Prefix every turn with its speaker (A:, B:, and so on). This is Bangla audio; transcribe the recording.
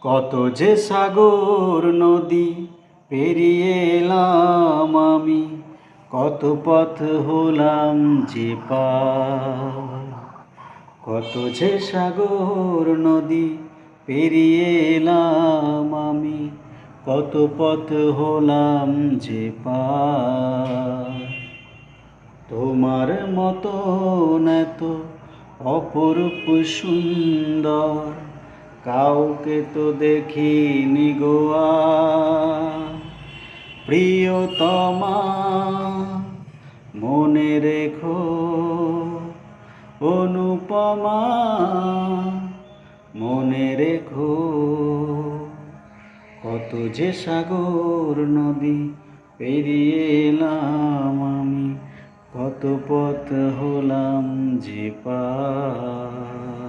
A: কত যে সাগর নদী পেরিয়ে এলাম আমি, কত পথ হলাম যে পার। কত যে সাগর নদী পেরিয়ে এলাম আমি, কত পথ হলাম যে পার। তোমার মতন এত অপরূপ সুন্দর কাউকে তো দেখিনি গো আর। প্রিয়তমা মনে রেখো, অনুপমা মনে রেখো, কত যে সাগর নদী পেরিয়ে এলাম আমি, কত পথ হলাম যে পার।